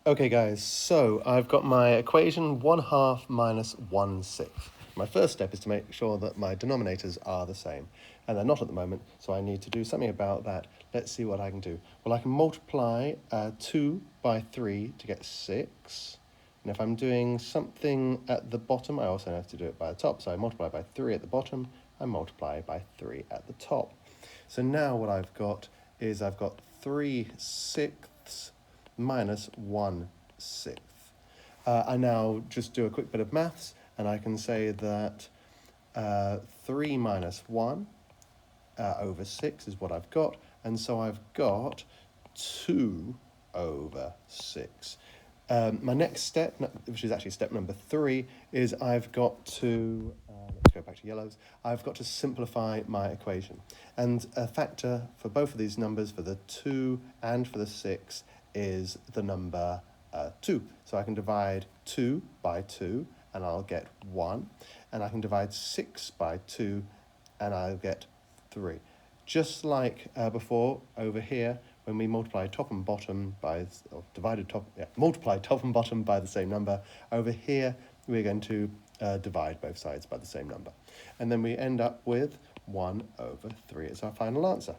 Okay guys, so I've got my equation 1/2 minus 1/6. My first step is to make sure that my denominators are the same, and they're not at the moment, so I need to do something about that. Let's see what I can do. Well, I can multiply 2 by 3 to get 6, and if I'm doing something at the bottom, I also have to do it by the top, so I multiply by 3 at the bottom, I multiply by 3 at the top. So now what I've got is I've got 3/6 minus 1/6. I now just do a quick bit of maths, and I can say that 3 minus 1 over 6 is what I've got, and so I've got 2 over 6. My next step, which is actually step number 3, is I've got to, let's go back to yellows, I've got to simplify my equation. And a factor for both of these numbers, for the 2 and for the 6, is the number 2. So I can divide 2 by 2, and I'll get 1. And I can divide 6 by 2, and I'll get 3. Just like before, over here, when we multiply top and bottom by, or multiply top and bottom by the same number, over here we're going to divide both sides by the same number. And then we end up with 1/3 as our final answer.